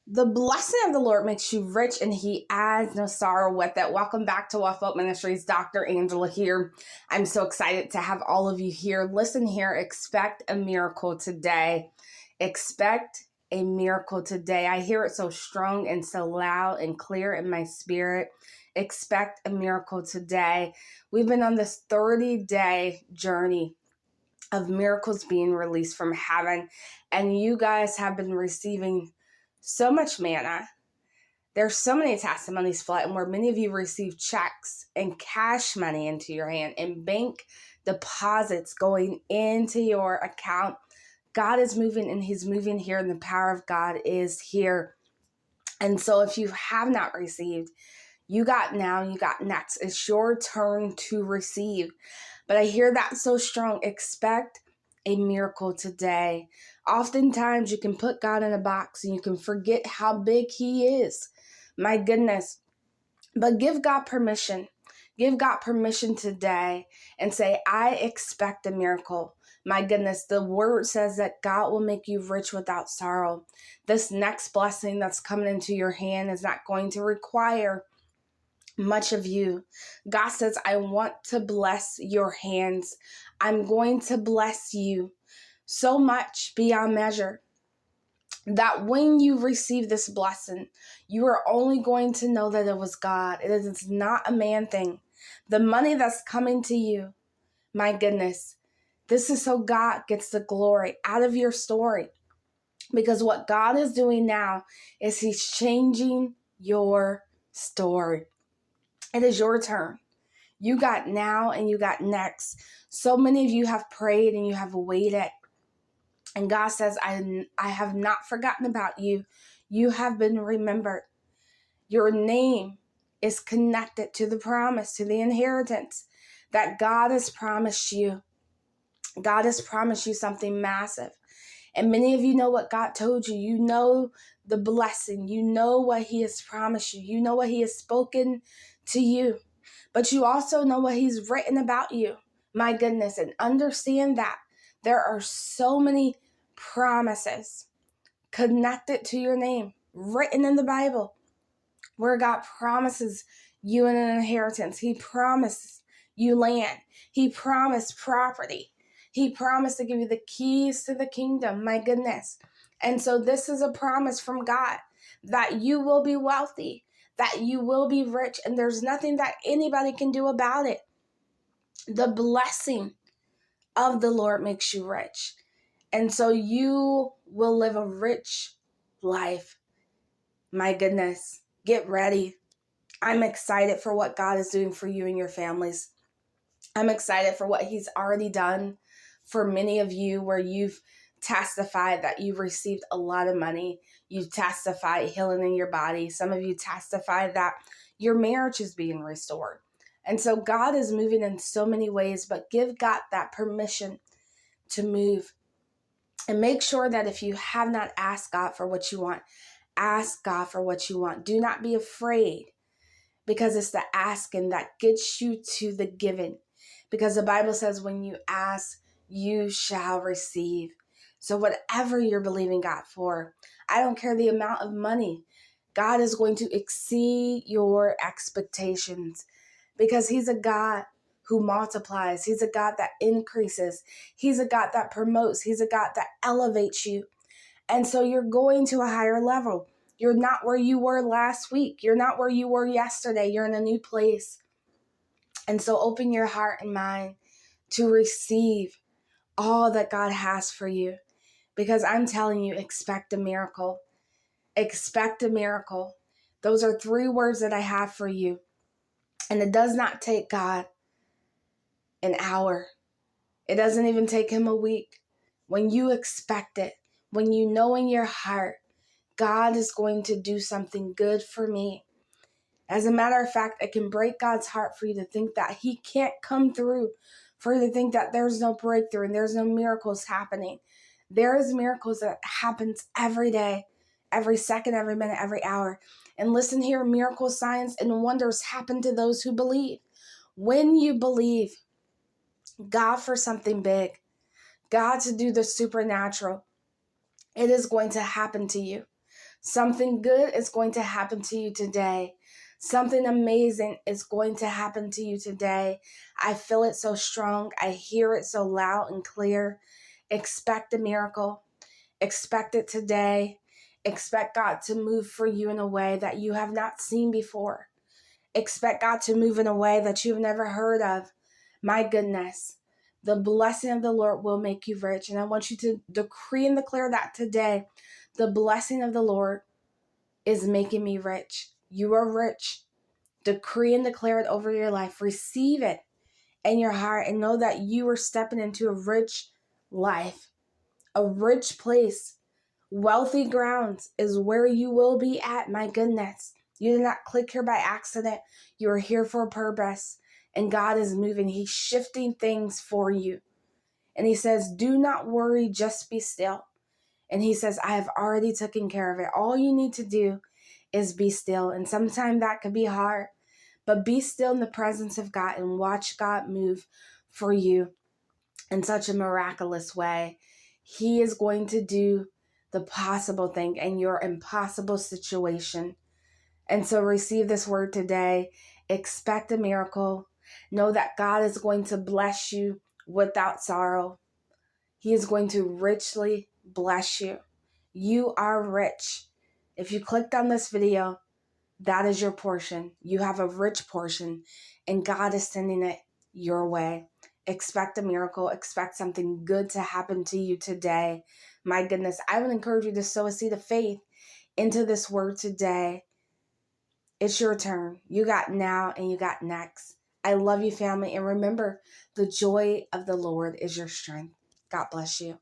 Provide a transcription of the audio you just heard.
The blessing of the Lord makes you rich and he adds no sorrow with it. Welcome back to Wealth Build Ministries. Dr.Angela here. I'm so excited to have all of you here. Listen here, expect a miracle today. Expect a miracle today. I hear it so strong and so loud and clear in my spirit. Expect a miracle today. We've been on this 30-day journey of miracles being released from heaven, and you guys have been receiving so much manna. There's so many testimonies flooding where many of you receive checks and cash money into your hand and bank deposits going into your account. God is moving, and he's moving here, and the power of God is here. And so if you have not received, you got now, you got next. It's your turn to receive. But I hear that so strong. Expect a miracle today. Oftentimes you can put God in a box and you can forget how big he is. My goodness. But give God permission. Give God permission today and say, I expect a miracle. My goodness, the word says that God will make you rich without sorrow. This next blessing that's coming into your hand is not going to require much of you. God says, I want to bless your hands. I'm going to bless you so much beyond measure that when you receive this blessing, you are only going to know that it was God. It is not a man thing. The money that's coming to you, my goodness, this is so God gets the glory out of your story. Because what God is doing now is he's changing your story. It is your turn. You got now and you got next. So many of you have prayed and you have waited. And God says, I have not forgotten about you. You have been remembered. Your name is connected to the promise, to the inheritance that God has promised you. God has promised you something massive. And many of you know what God told you. You know the blessing. You know what he has promised you. You know what he has spoken to you. But you also know what he's written about you. My goodness. And understand that there are so many promises connected to your name, written in the Bible, where God promises you an inheritance. He promised you land. He promised property. He promised to give you the keys to the kingdom. My goodness. And so this is a promise from God that you will be wealthy, that you will be rich, and there's nothing that anybody can do about it. The blessing of the Lord makes you rich. And so you will live a rich life. My goodness. Get ready. I'm excited for what God is doing for you and your families. I'm excited for what he's already done for many of you, where you've testified that you've received a lot of money. You've testified healing in your body. Some of you testified that your marriage is being restored. And so God is moving in so many ways, but give God that permission to move. And make sure that if you have not asked God for what you want, ask God for what you want. Do not be afraid, because it's the asking that gets you to the giving. Because the Bible says when you ask, you shall receive. So whatever you're believing God for, I don't care the amount of money, God is going to exceed your expectations, because he's a God who multiplies. He's a God that increases. He's a God that promotes. He's a God that elevates you. And so you're going to a higher level. You're not where you were last week. You're not where you were yesterday. You're in a new place. And so open your heart and mind to receive all that God has for you. Because I'm telling you, expect a miracle. Expect a miracle. Those are 3 words that I have for you. And it does not take God an hour. It doesn't even take him a week. When you expect it, when you know in your heart, God is going to do something good for me. As a matter of fact, it can break God's heart for you to think that he can't come through, for you to think that there's no breakthrough and there's no miracles happening. There is miracles that happens every day, every second, every minute, every hour. And listen here, miracles, signs, and wonders happen to those who believe. When you believe God for something big, God to do the supernatural, it is going to happen to you. Something good is going to happen to you today. Something amazing is going to happen to you today. I feel it so strong. I hear it so loud and clear. Expect a miracle. Expect it today. Expect God to move for you in a way that you have not seen before. Expect God to move in a way that you've never heard of. My goodness, the blessing of the Lord will make you rich. And I want you to decree and declare that today. The blessing of the Lord is making me rich. You are rich. Decree and declare it over your life. Receive it in your heart and know that you are stepping into a rich life, a rich place. Wealthy grounds is where you will be at. My goodness. You did not click here by accident. You are here for a purpose. And God is moving. He's shifting things for you. And he says, do not worry, just be still. And he says, I have already taken care of it. All you need to do is be still. And sometimes that could be hard. But be still in the presence of God and watch God move for you in such a miraculous way. He is going to do the possible thing in your impossible situation. And so receive this word today. Expect a miracle. Know that God is going to bless you without sorrow. He is going to richly bless you. You are rich. If you clicked on this video, that is your portion. You have a rich portion, and God is sending it your way. Expect a miracle. Expect something good to happen to you today. My goodness, I would encourage you to sow a seed of faith into this word today. It's your turn. You got now and you got next. I love you, family. And remember, the joy of the Lord is your strength. God bless you.